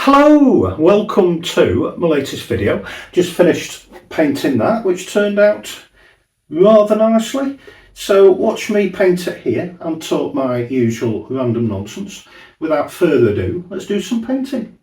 Hello, welcome to my latest video. Just finished painting that, which turned out rather nicely. So watch me paint it here and talk my usual random nonsense. Without further ado, let's do some painting.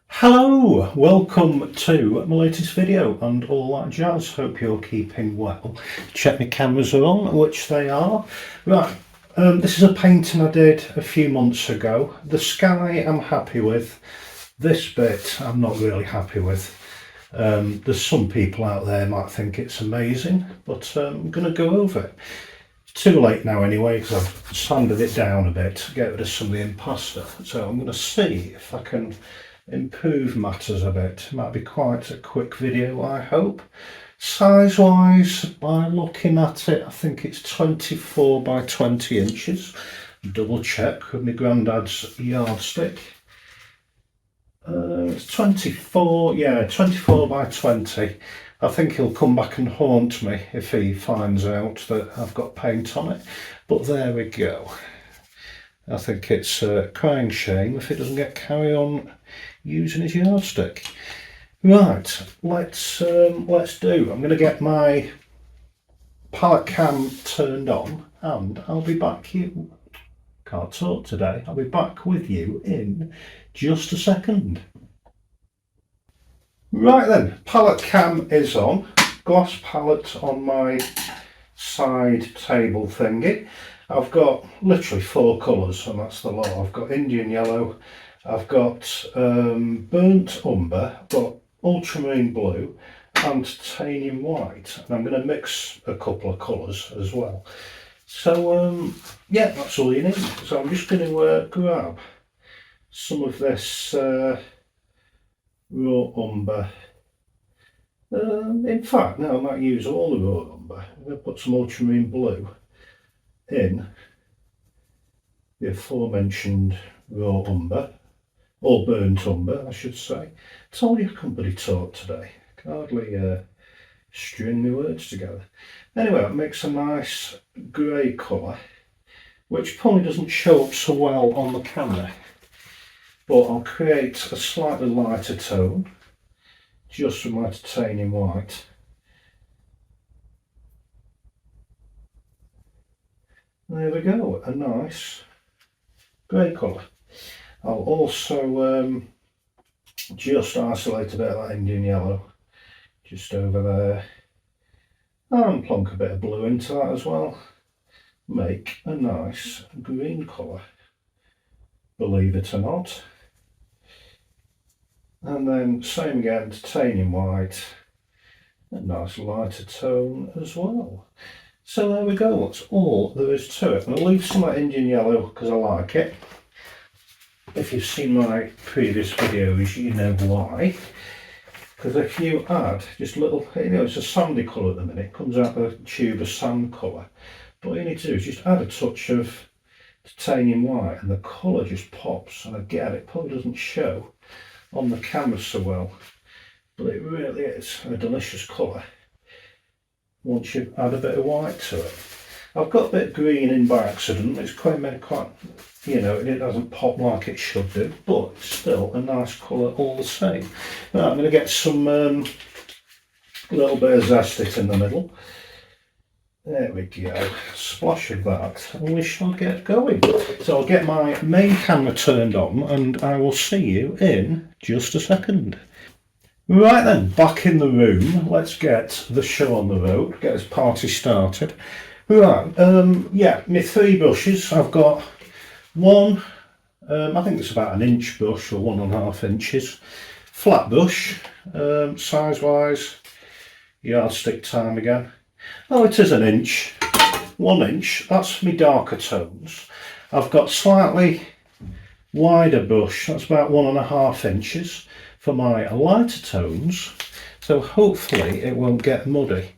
Hello, welcome to my latest video and all that jazz. Hope you're keeping well. Check my cameras are on, which they are. Right, this is a painting I did a few months ago. The sky I'm happy with. This bit I'm not really happy with. There's some people out there might think it's amazing, but I'm going to go over it. It's too late now anyway because I've sanded it down a bit to get rid of some of the impasto. So I'm going to see if I can improve matters a bit. Might be quite a quick video, I hope. Size wise, by looking at it, I think it's 24 by 20 inches. Double check with my granddad's yardstick. It's 24, yeah, 24 by 20. I think he'll come back and haunt me if he finds out that I've got paint on it. But there we go. I think it's a crying shame if it doesn't get carry on using his yardstick. Right, let's do. I'm going to get my palette cam turned on and I'll be back here. Can't talk today. I'll be back with you in just a second. Right then, palette cam is on. Glass palette on my side table thingy. I've got literally 4 colours and that's the lot. I've got Indian yellow, I've got burnt umber, I've got ultramarine blue and titanium white, and I'm going to mix a couple of colours as well. So yeah, that's all you need. So I'm just going to grab some of this raw umber. In fact, no, I might use all the raw umber. I'm going to put some ultramarine blue in the aforementioned raw umber, or burnt umber I should say. Told you I couldn't bloody talk today. I can hardly string my words together. Anyway, it makes a nice grey colour, which probably doesn't show up so well on the camera, but I'll create a slightly lighter tone just with my titanium white. There we go, a nice grey colour. I'll also just isolate a bit of that Indian yellow just over there and plonk a bit of blue into that as well. Make a nice green colour, believe it or not. And then same again, titanium white, a nice lighter tone as well. So there we go, that's all there is to it. And I'll leave some of that Indian yellow because I like it. If you've seen my previous videos, you know why. Because if you add just a little, you know, it's a sandy colour at the minute, it comes out of a tube of sand colour. But all you need to do is just add a touch of titanium white and the colour just pops. And again, it probably doesn't show on the camera so well, but it really is a delicious colour once you add a bit of white to it. I've got a bit of green in by accident. It's quite, you know, it doesn't pop like it should do, but it's still a nice colour all the same. Now I'm going to get some little bit of zestit in the middle. There we go, splash of that, and we shall get going. So I'll get my main camera turned on and I will see you in just a second. Right then, back in the room, let's get the show on the road, get this party started. Right, yeah, my 3 brushes. I've got one, I think it's about 1 inch brush or 1.5 inches, flat brush, size wise, yardstick time again. Oh, it is 1 inch, 1 inch, that's my darker tones. I've got slightly wider brush, that's about 1.5 inches for my lighter tones, so hopefully it won't get muddy.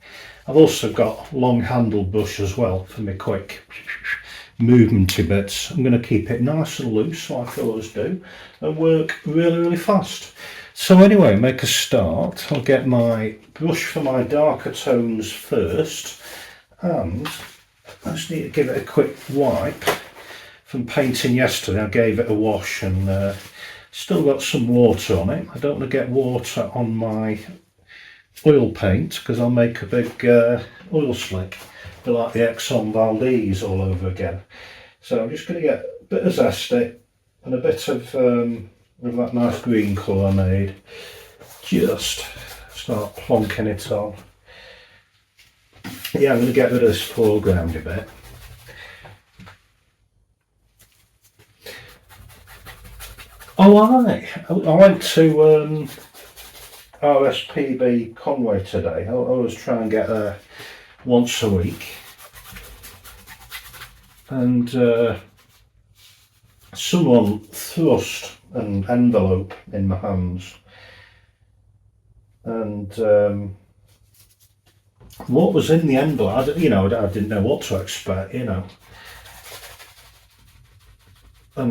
I've also got long handled brush as well for my quick movementy bits. I'm going to keep it nice and loose like I always do and work really fast. So anyway, make a start. I'll get my brush for my darker tones first, and I just need to give it a quick wipe. From painting yesterday, I gave it a wash and still got some water on it. I don't want to get water on my oil paint because I'll make a big oil slick, be like the Exxon Valdez all over again. So I'm just going to get a bit of zesty and a bit of that nice green colour I made. Just start plonking it on. Yeah, I'm going to get rid of this foreground a bit. Oh, I went to RSPB Conway today. I always try and get there once a week. And someone thrust an envelope in my hands. And what was in the envelope, I didn't know what to expect, And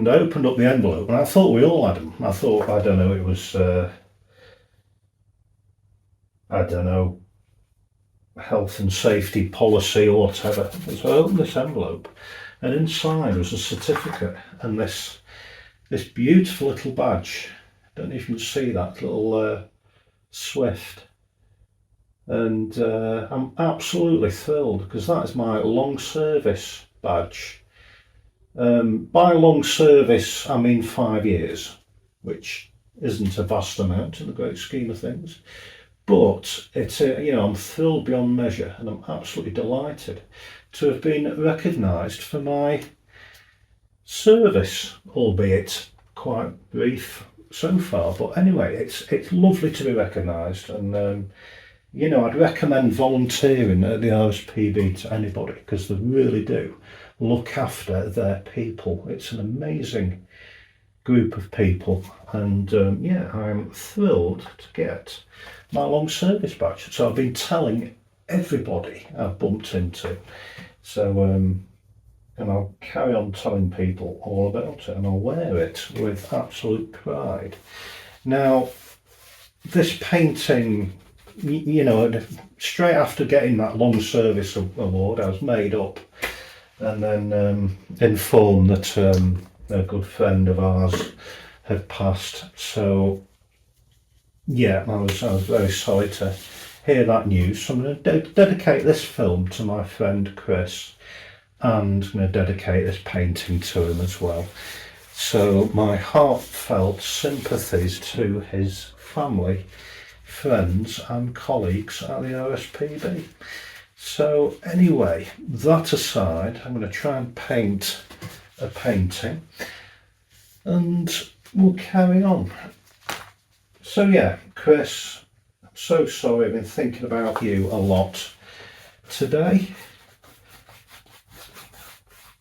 I opened up the envelope and I thought we all had them. I thought, I don't know, it was, health and safety policy or whatever. So I opened this envelope and inside was a certificate and this beautiful little badge. I don't know if you can see that little Swift. And I'm absolutely thrilled because that is my long service badge. By long service, I mean 5 years, which isn't a vast amount in the great scheme of things. But it's, I'm thrilled beyond measure, and I'm absolutely delighted to have been recognised for my service, albeit quite brief so far. But anyway, it's lovely to be recognised, and I'd recommend volunteering at the RSPB to anybody because they really do look after their people. It's an amazing group of people, and I'm thrilled to get my long service badge. So I've been telling everybody I've bumped into. So and I'll carry on telling people all about it, and I'll wear it with absolute pride. Now, this painting, straight after getting that long service award, I was made up and then informed that a good friend of ours had passed. So yeah, I was very sorry to hear that news. So I'm going to dedicate this film to my friend Chris, and I'm going to dedicate this painting to him as well. So my heartfelt sympathies to his family, friends and colleagues at the RSPB. So anyway, that aside, I'm going to try and paint a painting and we'll carry on. So yeah, Chris, I'm so sorry, I've been thinking about you a lot today.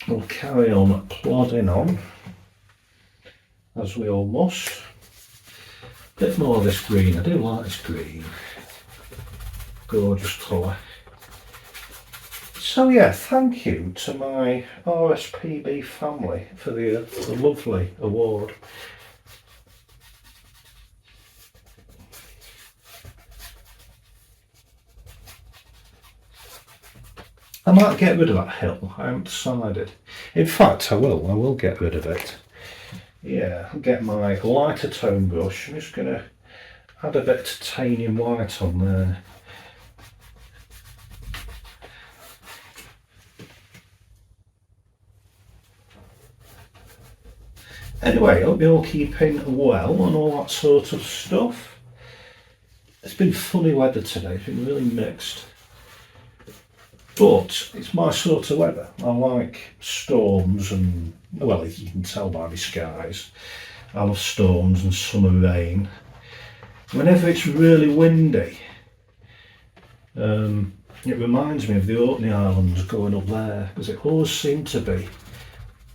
We'll carry on plodding on, as we all must. A bit more of this green, I do like this green. Gorgeous colour. So yeah, thank you to my RSPB family for the lovely award. I might get rid of that hill, I haven't decided. In fact, I will get rid of it. Yeah, I'll get my lighter tone brush. I'm just going to add a bit of titanium white on there. Anyway, hope you're all keeping well and all that sort of stuff. It's been funny weather today, it's been really mixed. But it's my sort of weather. I like storms and, well, you can tell by the skies, I love storms and summer rain. Whenever it's really windy, it reminds me of the Orkney Islands going up there, because it always seemed to be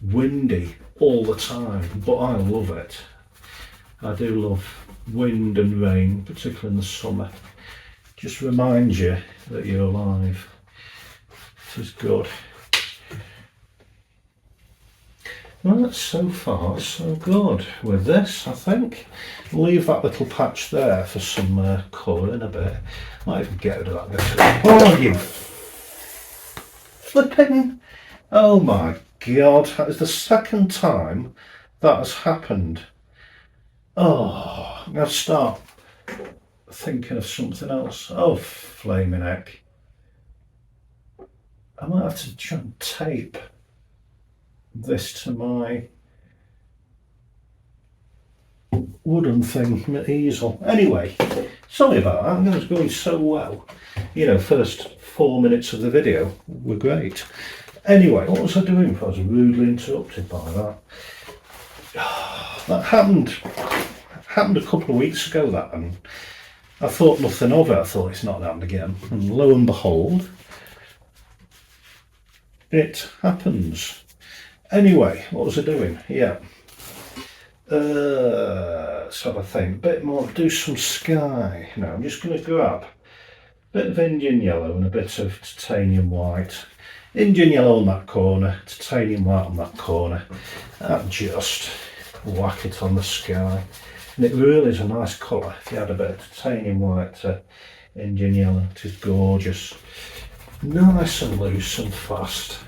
windy all the time, but I love it. I do love wind and rain, particularly in the summer. Just reminds you that you're alive. This is good. Right, so far so good with this, I think. Leave that little patch there for some colour in a bit. Might even get rid of that. Oh, you flipping! Oh my god, that is the second time that has happened. Oh, I'm going to start thinking of something else. Oh, flaming heck. I might have to try and tape this to my wooden thing, my easel. Anyway, sorry about that, that was going so well. You know, first 4 minutes of the video were great. Anyway, what was I doing? I was rudely interrupted by that. That happened a couple of weeks ago, that, and I thought nothing of it. I thought it's not happened again. And lo and behold, it happens. Anyway, what was I doing? Yeah. Let's have a think. Bit more, do some sky. Now I'm just going to grab a bit of Indian yellow and a bit of titanium white. Indian yellow on that corner, titanium white on that corner, and just whack it on the sky. And it really is a nice colour if you add a bit of titanium white to Indian yellow. It is gorgeous. Nice and loose and fast.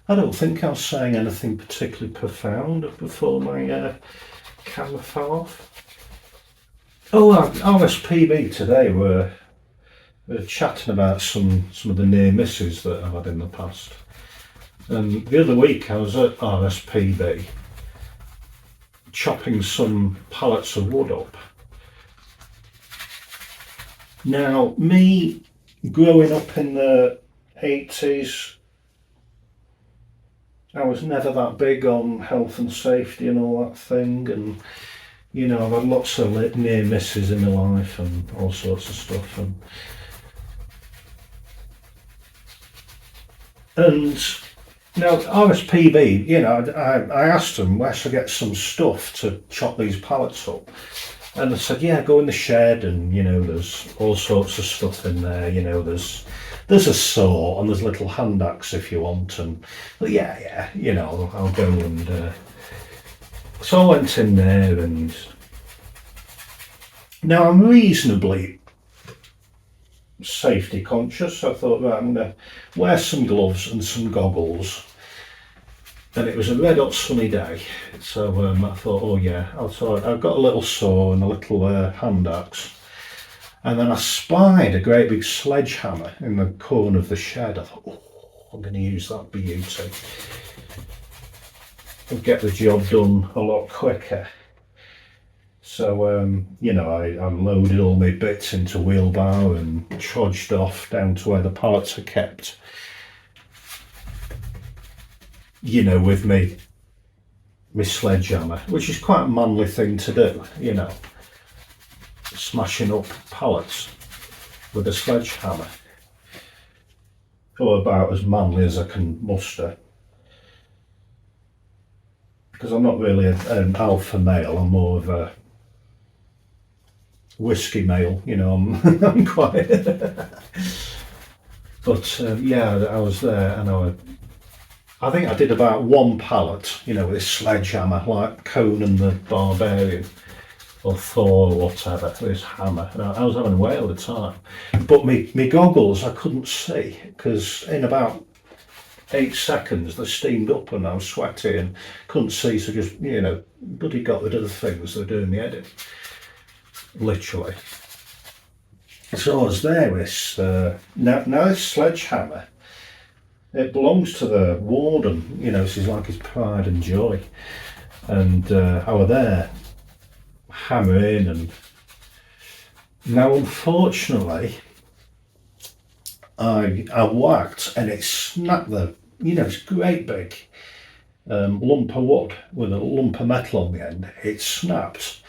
I don't think I was saying anything particularly profound before my camera fell off. Oh, RSPB today we're chatting about some of the near misses that I've had in the past. And the other week I was at RSPB chopping some pallets of wood up. Now, me growing up in the 80s, I was never that big on health and safety and all that thing, and you know, I've had lots of near misses in my life and all sorts of stuff, and now RSPB, you know, I asked them where should I get some stuff to chop these pallets up, and they said, yeah, go in the shed, and you know, there's all sorts of stuff in there, you know, there's a saw and there's a little hand axe if you want, and yeah, you know, I'll go, and so I went in there, and now I'm reasonably safety conscious. I thought, right, I'm going to wear some gloves and some goggles, and it was a red hot sunny day, so I thought, oh yeah, I've got a little saw and a little hand axe. And then I spied a great big sledgehammer in the corner of the shed. I thought, oh, I'm going to use that beauty. It'll get the job done a lot quicker. So, you know, I loaded all my bits into wheelbarrow and trudged off down to where the pallets are kept. You know, with me sledgehammer, which is quite a manly thing to do, you know. Smashing up pallets with a sledgehammer, or about as manly as I can muster, because I'm not really an alpha male, I'm more of a whiskey male, you know. I'm quite but yeah, I was there, and I think I did about one pallet, you know, with this sledgehammer, like Conan the Barbarian or Thor or whatever, this hammer. And I was having a whale of a time. But me goggles I couldn't see, because in about 8 seconds they steamed up and I was sweaty and couldn't see, so just, you know, bloody got rid of the things that were doing the edit. Literally. So I was there with this, now this sledgehammer, it belongs to the warden, you know, this is like his pride and joy. And I was there hammering, and now unfortunately I whacked and it snapped the, you know, it's great big lump of wood with a lump of metal on the end. It snapped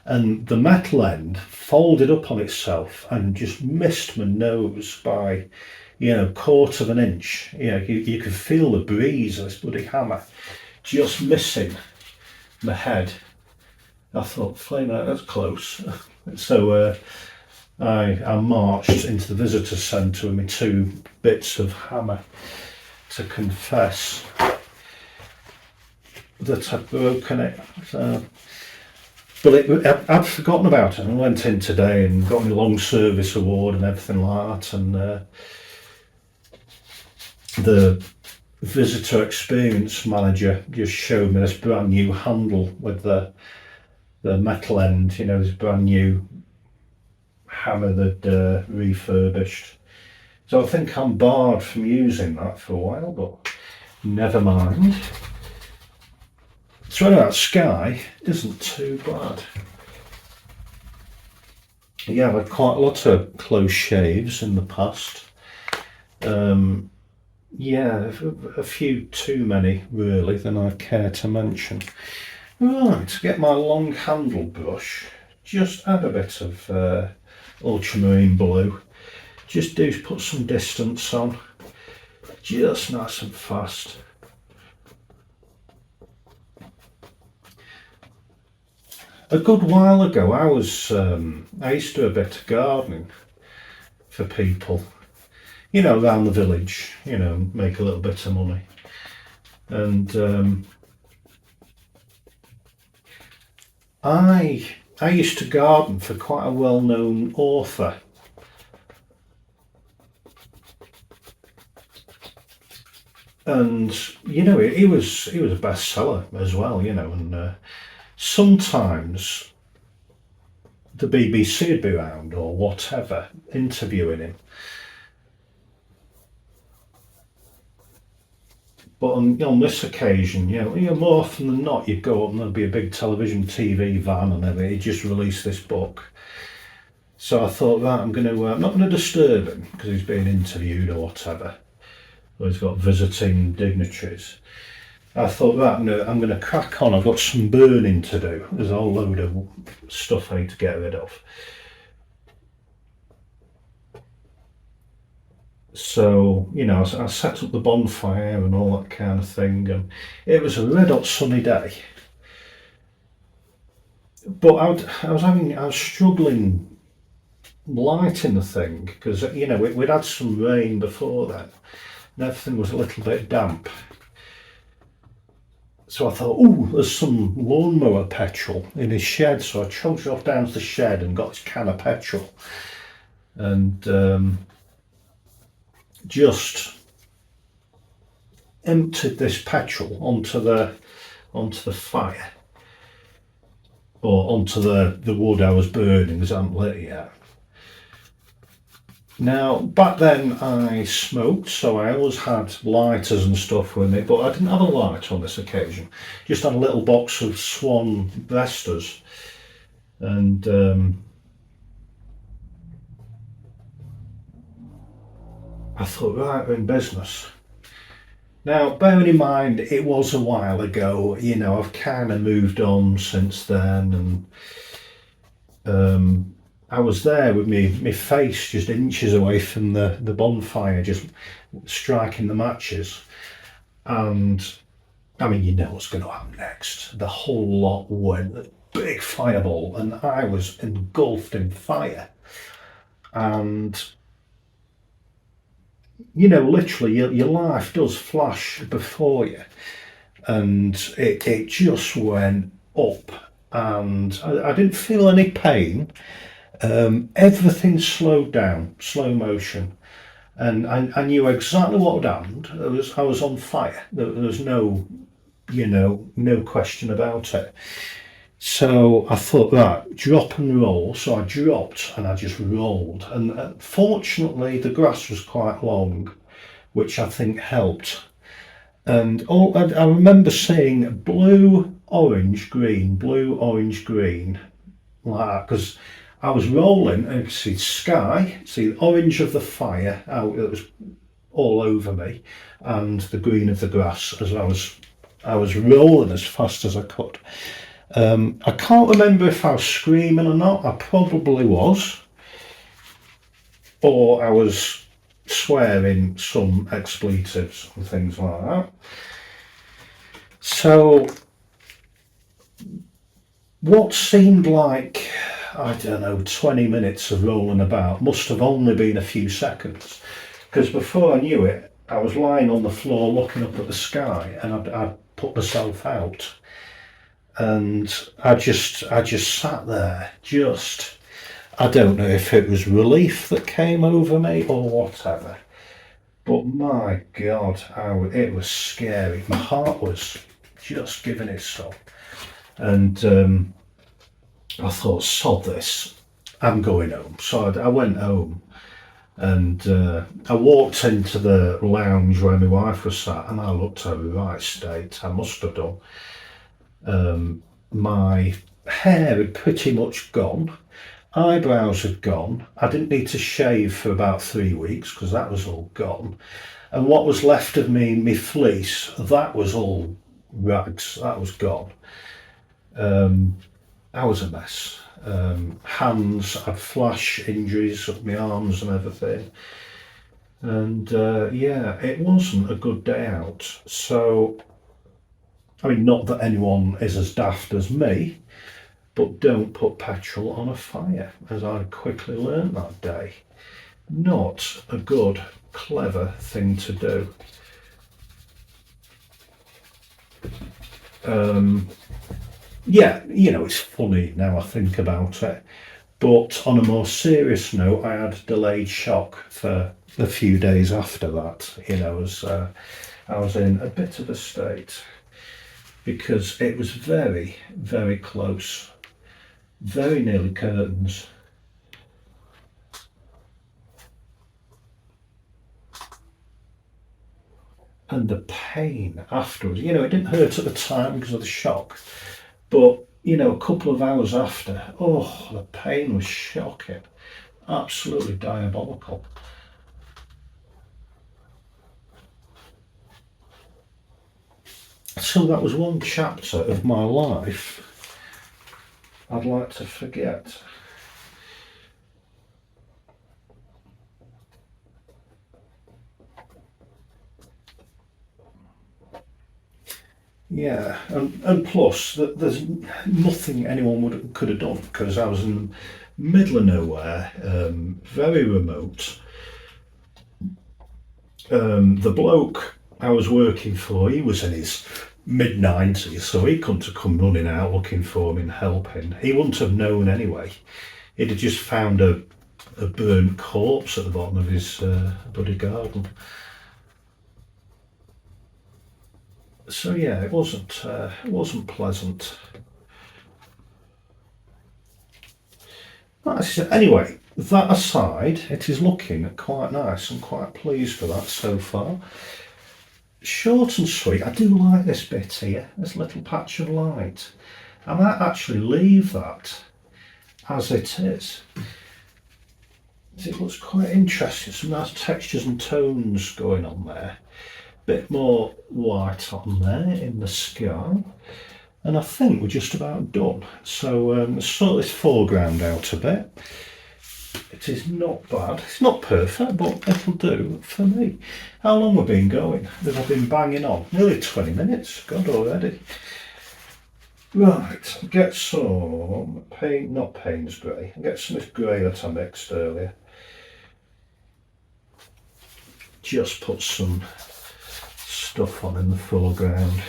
and the metal end folded up on itself and just missed my nose by, you know, 1/4 of an inch. You know, you could feel the breeze of this bloody hammer just missing my head. I thought, flame out, that's close. So I marched into the visitor centre with my 2 bits of hammer to confess that I'd broken it. So, but I'd forgotten about it. I went in today and got my long service award and everything like that. And the visitor experience manager just showed me this brand new handle with the metal end. You know, this brand new hammer that refurbished. So I think I'm barred from using that for a while, but never mind. So anyway, that sky isn't too bad. Yeah, I've had quite a lot of close shaves in the past. Yeah, a few too many really than I care to mention. Right, to get my long handle brush, just add a bit of ultramarine blue. Just do put some distance on, just nice and fast. A good while ago, I used to do a bit of gardening for people, you know, around the village, you know, make a little bit of money. And I used to garden for quite a well-known author. And you know, he was a bestseller as well, you know, and sometimes the BBC would be around or whatever interviewing him. But on this occasion, you know, more often than not, you'd go up and there'd be a big television, TV van, and everything. He'd just released this book. So I thought, right, I'm not going to disturb him because he's being interviewed or whatever, or he's got visiting dignitaries. I thought, right, no, I'm going to crack on. I've got some burning to do. There's a whole load of stuff I need to get rid of. So, you know, I set up the bonfire and all that kind of thing, and it was a red hot sunny day. But I was struggling lighting the thing because, you know, we'd had some rain before then, and everything was a little bit damp. So I thought, oh, there's some lawnmower petrol in his shed. So I trudged off down to the shed and got this can of petrol, and just emptied this petrol onto the fire, or onto the wood I was burning because I hadn't lit it yet. Now, back then I smoked, so I always had lighters and stuff with me, but I didn't have a lighter on this occasion. Just had a little box of Swan Vestas, and I thought, right, we're in business. Now, bearing in mind, it was a while ago, you know, I've kind of moved on since then, and I was there with my face just inches away from the bonfire, just striking the matches. And, I mean, you know what's going to happen next. The whole lot went, a big fireball, and I was engulfed in fire. And you know, literally, your life does flash before you, and it just went up, and I didn't feel any pain. Everything slowed down, slow motion, and I knew exactly what had happened. I was on fire. There was no, you know, no question about it. So I thought, right, drop and roll. So I dropped and I just rolled. And fortunately, the grass was quite long, which I think helped. And I remember seeing blue, orange, green, blue, orange, green, like that, because I was rolling and you could see sky, see the orange of the fire out that was all over me, and the green of the grass as I was rolling as fast as I could. I can't remember if I was screaming or not. I probably was, or I was swearing some expletives and things like that. So What seemed like, I don't know, 20 minutes of rolling about must have only been a few seconds, because before I knew it, I was lying on the floor looking up at the sky, and I'd put myself out, and I just sat there, I don't know if it was relief that came over me or whatever, but my God, it was scary. My heart was just giving it so, and I thought, sod this, I'm going home. So I went home, and I walked into the lounge where my wife was sat, and I looked at her right state. I must have done. My hair had pretty much gone. Eyebrows had gone. I didn't need to shave for about 3 weeks because that was all gone. And what was left of me, my fleece, that was all rags. That was gone. I was a mess. Hands, I had flash injuries up my arms and everything. And yeah, it wasn't a good day out. So, I mean, not that anyone is as daft as me, but don't put petrol on a fire, as I quickly learned that day. Not a good, clever thing to do. Yeah, it's funny now I think about it. But on a more serious note, I had delayed shock for a few days after that, as I was in a bit of a state because it was very, very close, very nearly curtains. And the pain afterwards, it didn't hurt at the time because of the shock, but a couple of hours after, oh, the pain was shocking, absolutely diabolical. So that was one chapter of my life I'd like to forget. Yeah, and plus, there's nothing anyone could have done because I was in the middle of nowhere, very remote. The bloke I was working for, he was in his mid-90s, so he couldn't have come running out looking for me and helping. He wouldn't have known anyway. He'd have just found a burnt corpse at the bottom of his bloody garden. So yeah, it wasn't pleasant. Anyway, that aside, it is looking quite nice. I'm quite pleased with that so far. Short and sweet. I do like this bit here, this little patch of light. I might actually leave that as it is. It looks quite interesting. Some nice textures and tones going on there. Bit more white on there in the sky. And I think we're just about done. So let's sort this foreground out a bit. It is not bad. It's not perfect, but it'll do for me. How long have we been going? Have I been banging on? Nearly 20 minutes. God already. Right, get some paint, not Payne's grey. Get some of this grey that I mixed earlier. Just put some stuff on in the foreground.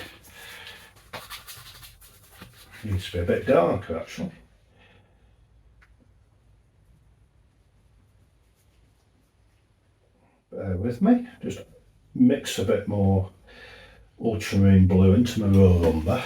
Needs to be a bit darker actually. Bear with me, just mix a bit more ultramarine blue into my raw umber.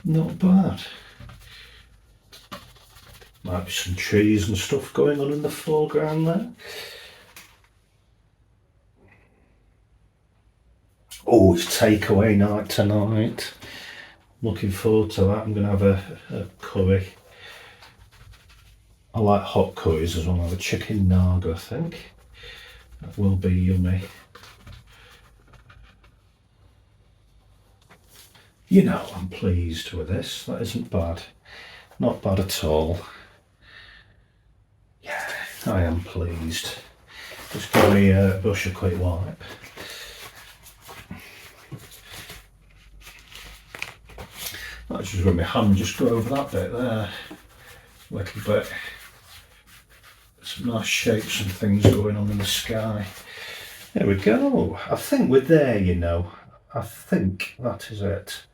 Not bad. Might be some trees and stuff going on in the foreground there. Oh, it's takeaway night tonight. Looking forward to that. I'm going to have a curry. I like hot curries as well. I'll have a chicken naga, I think. That will be yummy. You know, I'm pleased with this. That isn't bad. Not bad at all. Yeah, I am pleased. Just give me a brush a quick wipe. That's just with my hand, just go over that bit there. A little bit. Some nice shapes and things going on in the sky. There we go. I think we're there, you know. I think that is it.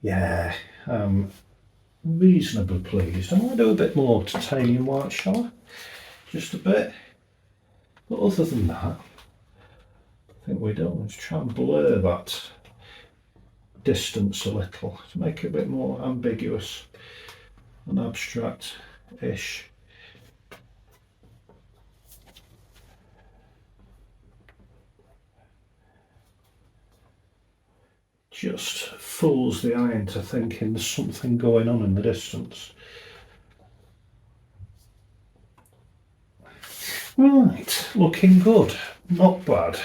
Yeah, I'm reasonably pleased. I might do a bit more titanium white, shall I? Just a bit. But other than that, I think we're done. Let's try and blur that distance a little to make it a bit more ambiguous and abstract-ish. Just fools the eye into thinking there's something going on in the distance. Right, looking good, not bad.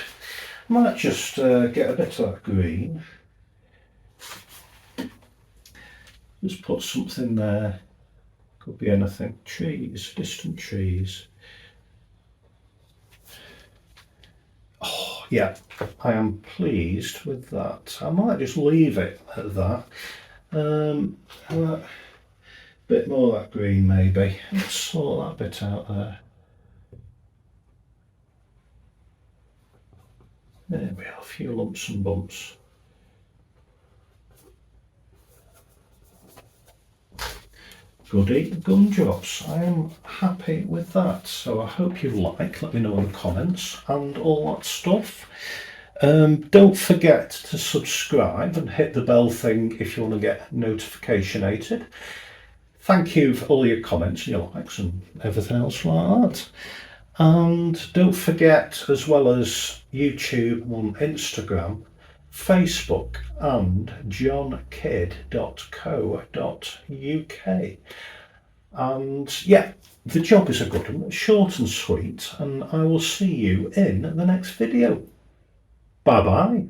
Might just get a bit of that green. Just put something there. Could be anything. Trees, distant trees. Oh, yeah, I am pleased with that. I might just leave it at that. A bit more of that green maybe. Let's sort that bit out there. There we are, a few lumps and bumps. Goody gumdrops. I am happy with that. So I hope you like. Let me know in the comments and all that stuff. Don't forget to subscribe and hit the bell thing if you want to get notificationated. Thank you for all your comments and your likes and everything else like that. And don't forget, as well as YouTube on Instagram, Facebook and jonkidd.co.uk. And yeah, the job is a good one, short and sweet, and I will see you in the next video. Bye bye.